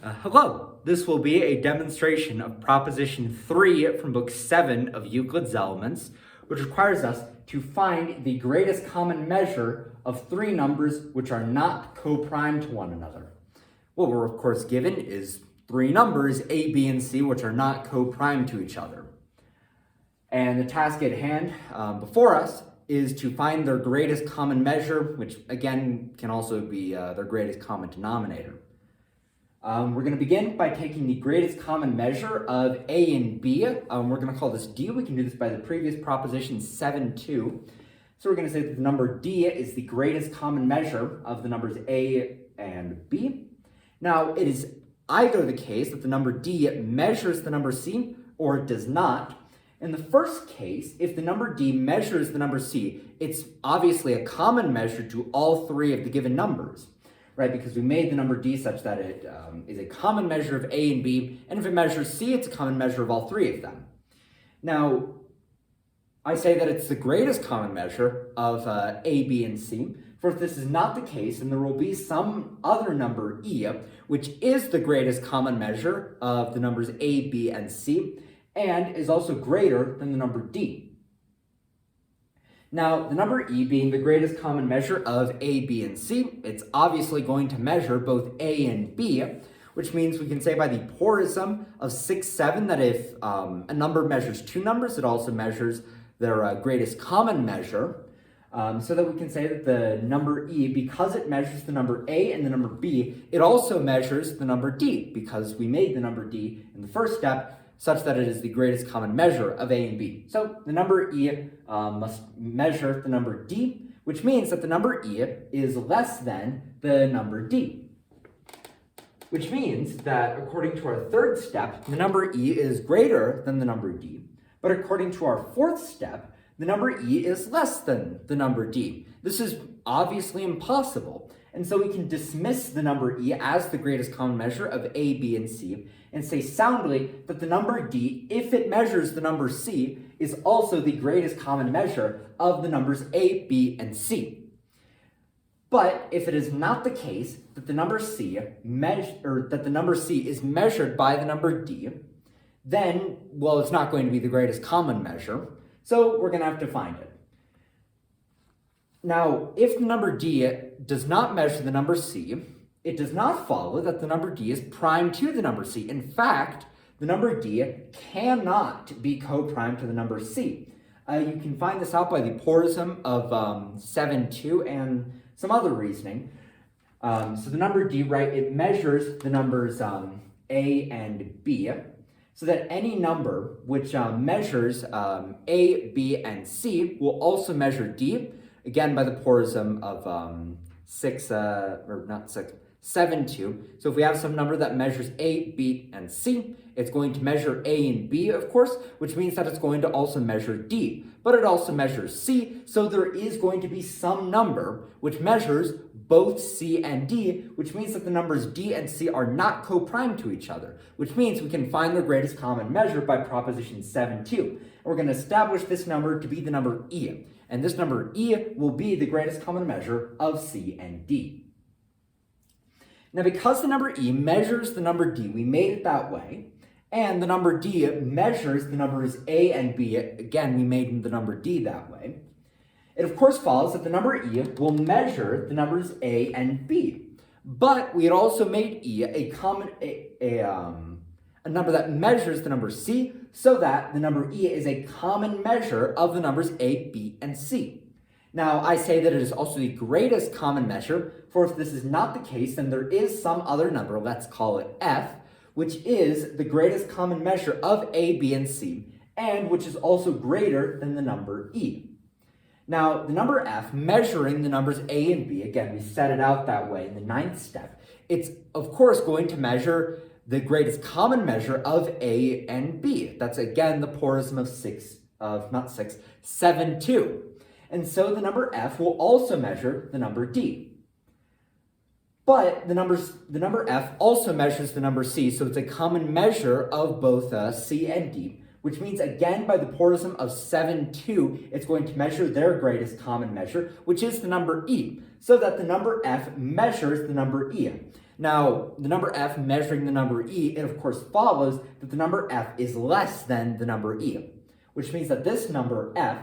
Hello, this will be a demonstration of proposition 3 from book 7 of Euclid's Elements, which requires us to find the greatest common measure of three numbers which are not co-prime to one another. What we're of course given is three numbers, A, B, and C, which are not co-prime to each other. And the task at hand before us is to find their greatest common measure, which again can also be their greatest common denominator. We're going to begin by taking the greatest common measure of A and B. We're going to call this D. We can do this by the previous proposition 7.2. So we're going to say that the number D is the greatest common measure of the numbers A and B. Now, it is either the case that the number D measures the number C or it does not. In the first case, if the number D measures the number C, it's obviously a common measure to all three of the given numbers, right? Because we made the number D such that it is a common measure of A and B, and if it measures C, it's a common measure of all three of them. Now, I say that it's the greatest common measure of A, B, and C, for if this is not the case, then there will be some other number E, which is the greatest common measure of the numbers A, B, and C, and is also greater than the number D. Now, the number E being the greatest common measure of A, B, and C, it's obviously going to measure both A and B, which means we can say by the porism of 6, 7 that if a number measures two numbers, it also measures their greatest common measure, so that we can say that the number E, because it measures the number A and the number B, it also measures the number D, because we made the number D in the first step, such that it is the greatest common measure of A and B. So the number E must measure the number D, which means that the number E is less than the number D. Which means that according to our third step, the number E is greater than the number D. But according to our fourth step, the number E is less than the number D. This is obviously impossible. And so we can dismiss the number E as the greatest common measure of A, B, and C, and say soundly that the number D, if it measures the number C, is also the greatest common measure of the numbers A, B, and C. But if it is not the case that the number C is measured by the number D, then, well, it's not going to be the greatest common measure, so we're going to have to find it. Now, if the number D does not measure the number C, it does not follow that the number D is prime to the number C. In fact, the number D cannot be co-prime to the number C. You can find this out by the porism of 7.2 and some other reasoning. So the number D, right, it measures the numbers A and B, so that any number which measures A, B, and C will also measure D, again by the porism of 7.2. So if we have some number that measures A, B, and C, it's going to measure A and B, of course, which means that it's going to also measure D. But it also measures C, so there is going to be some number which measures both C and D, which means that the numbers D and C are not co-prime to each other, which means we can find their greatest common measure by proposition 7.2. We're going to establish this number to be the number E, and this number E will be the greatest common measure of C and D. Now, because the number E measures the number D, we made it that way, and the number D measures the numbers A and B, again, we made the number D that way, it of course follows that the number E will measure the numbers A and B. But we had also made E a number that measures the number C, so that the number E is a common measure of the numbers A, B, and C. Now, I say that it is also the greatest common measure, for if this is not the case, then there is some other number, let's call it F, which is the greatest common measure of A, B, and C, and which is also greater than the number E. Now, the number F measuring the numbers A and B, again, we set it out that way in the ninth step, it's of course going to measure the greatest common measure of A and B. That's again the porism of 7.2. And so the number F will also measure the number D. But the number F also measures the number C, so it's a common measure of both C and D, which means again by the porism of 7.2, it's going to measure their greatest common measure, which is the number E, so that the number F measures the number E. Now, the number f measuring the number e, it of course follows that the number f is less than the number e, which means that this number f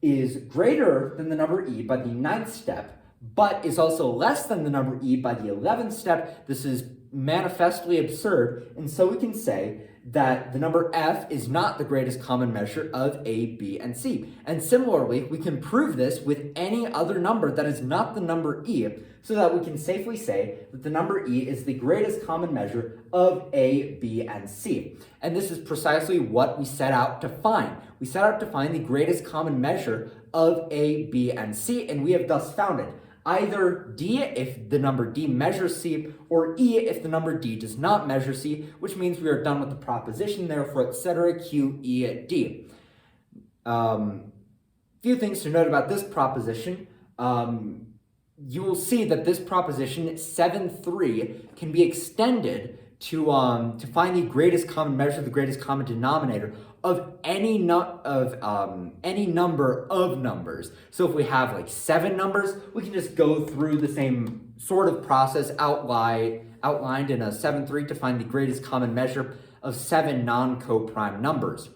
is greater than the number e by the 9th step, but is also less than the number e by the 11th step. This is manifestly absurd, and so we can say that the number f is not the greatest common measure of a, b, and c. And similarly, we can prove this with any other number that is not the number e, so that we can safely say that the number e is the greatest common measure of a, b, and c. And this is precisely what we set out to find. We set out to find the greatest common measure of a, b, and c, and we have thus found it. Either d if the number d measures c, or e if the number d does not measure c, which means we are done with the proposition, therefore, etc. q, e, d. Few things to note about this proposition. You will see that this proposition, VII.3, can be extended to find the greatest common measure, the greatest common denominator of any number of numbers. So if we have like 7 numbers, we can just go through the same sort of process outlined in a VII.3 to find the greatest common measure of 7 non-coprime numbers.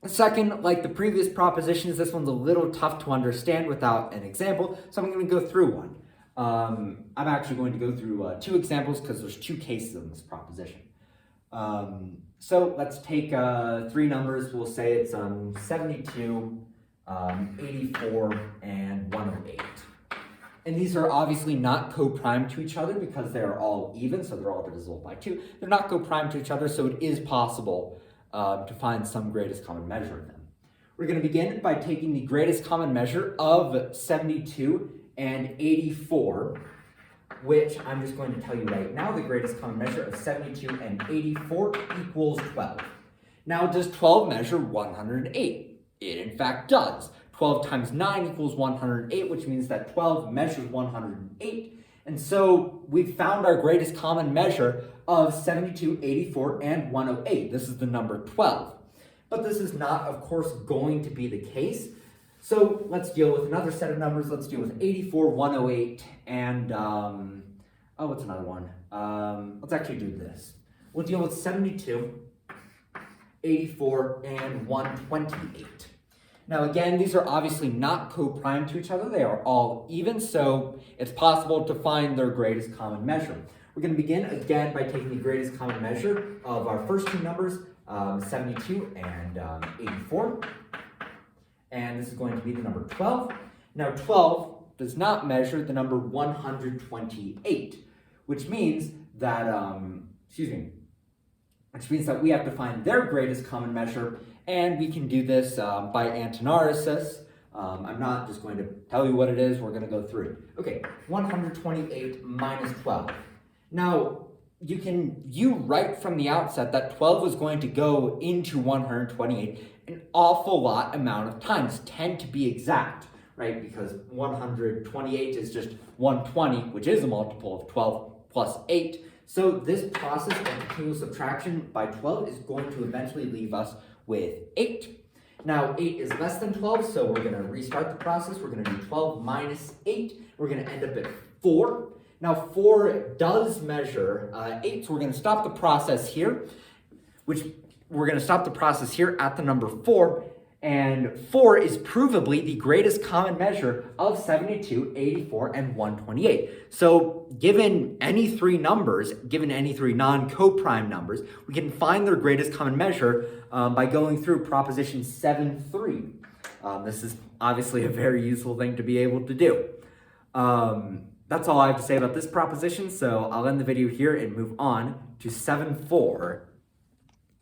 Second, like the previous propositions, this one's a little tough to understand without an example, so I'm going to go through one. I'm actually going to go through 2 examples because there's 2 cases in this proposition. So let's take 3 numbers. We'll say it's 72, 84, and 108. And these are obviously not co-prime to each other because they're all even, so they're all divisible by 2. They're not co-prime to each other, so it is possible to find some greatest common measure of them. We're going to begin by taking the greatest common measure of 72 and 84, which I'm just going to tell you right now, the greatest common measure of 72 and 84 equals 12. Now, does 12 measure 108? It in fact does. 12 times 9 equals 108, which means that 12 measures 108. And so we've found our greatest common measure of 72, 84, and 108. This is the number 12. But this is not, of course, going to be the case. So let's deal with another set of numbers. Let's deal with 84, 108, and, what's another one? Let's actually do this. We'll deal with 72, 84, and 128. Now again, these are obviously not co-prime to each other. They are all even, so it's possible to find their greatest common measure. We're going to begin again by taking the greatest common measure of our first 2 numbers, 72 and 84. And this is going to be the number 12. Now 12 does not measure the number 128, which means that, we have to find their greatest common measure, and we can do this by antinaresis. I'm not just going to tell you what it is, we're going to go through it. Okay, 128 minus 12. Now, you write from the outset that 12 is going to go into 128 an awful lot amount of times, 10 to be exact, right? Because 128 is just 120, which is a multiple of 12 plus 8. So this process of continuous subtraction by 12 is going to eventually leave us with 8. Now 8 is less than 12, so we're going to restart the process. We're going to do 12 minus 8. We're going to end up at 4. Now 4 does measure 8, so we're going to stop the process here, we're going to stop the process here at the number 4, and 4 is provably the greatest common measure of 72, 84, and 128. So given any 3 numbers, given any 3 non-coprime numbers, we can find their greatest common measure by going through proposition VII.3. This is obviously a very useful thing to be able to do. That's all I have to say about this proposition, so I'll end the video here and move on to VII.4.